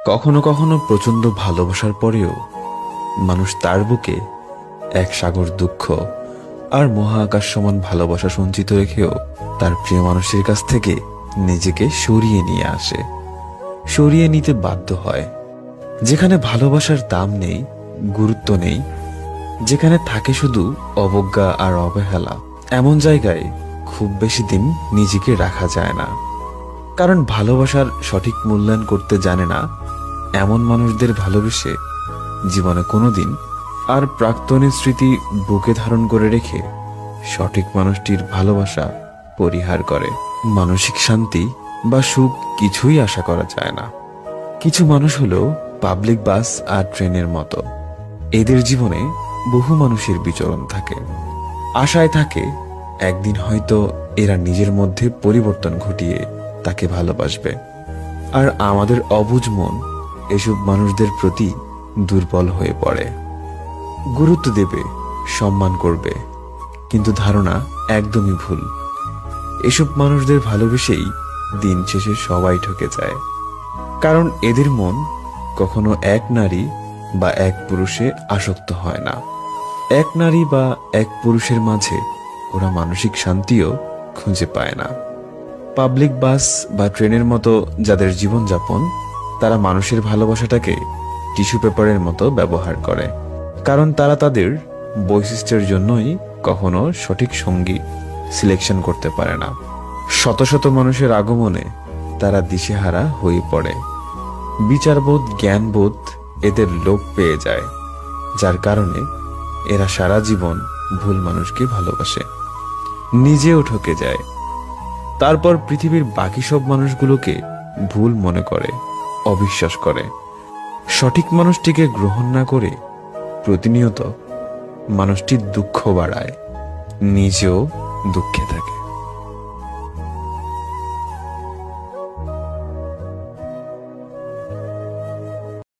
কখনো কখনো প্রচন্ড ভালোবাসার পরেও মানুষ তার বুকে এক সাগর দুঃখ আর মহাকাশ সমান ভালোবাসা সঞ্চিত রেখেও তার প্রিয় মানুষের কাছ থেকে নিজেকে সরিয়ে নিয়ে আসে, সরিয়ে নিতে বাধ্য হয়। যেখানে ভালোবাসার দাম নেই, গুরুত্ব নেই, যেখানে থাকে শুধু অবজ্ঞা আর অবহেলা, এমন জায়গায় খুব বেশি দিন নিজেকে রাখা যায় না। কারণ ভালোবাসার সঠিক মূল্যায়ন করতে জানে না এমন মানুষদের ভালোবেসে জীবনে কোনোদিন আর প্রাক্তনের স্মৃতি বুকে ধারণ করে রেখে সঠিক মানুষটির ভালোবাসা পরিহার করে। মানসিক শান্তি বা সুখ কিছুই আশা করা যায় না। কিছু মানুষ হলো পাবলিক বাস আর ট্রেনের মতো। এদের জীবনে বহু মানুষের বিচরণ থাকে, আশায় থাকে একদিন হয়তো এরা নিজের মধ্যে পরিবর্তন ঘটিয়ে তাকে ভালোবাসবে। আর আমাদের অবুঝ মন এসব মানুষদের প্রতি দুর্বল হয়ে পড়ে, গুরুত্ব দেবে, সম্মান করবে, কিন্তু ধারণা একদমই ভুল। এসব মানুষদের ভালোবেসেই দিন শেষে সবাই ঠকে যায়। কারণ এদের মন কখনো এক নারী বা এক পুরুষে আসক্ত হয় না। এক নারী বা এক পুরুষের মাঝে ওরা মানসিক শান্তিও খুঁজে পায় না। পাবলিক বাস বা ট্রেনের মতো যাদের জীবনযাপন, তারা মানুষের ভালোবাসাটাকে টিস্যু পেপারের মতো ব্যবহার করে। কারণ তারা তাদের বৈশিষ্ট্যের জন্যই কখনো সঠিক সঙ্গী সিলেকশন করতে পারে না। শত শত মানুষের আগমনে তারা দিশেহারা হয়ে পড়ে। বিচারবোধ, জ্ঞানবোধ এদের লোপ পেয়ে যায়, যার কারণে এরা সারা জীবন ভুল মানুষকে ভালোবাসে, নিজেও ঠকে যায়। তারপর পৃথিবীর বাকি সব মানুষগুলোকে ভুল মনে করে, অবিশ্বাস করে। সঠিক মানুষটিকে গ্রহণ না করে প্রতিনিয়ত মানুষটির দুঃখ বাড়ায়, নিজেও দুঃখে থাকে।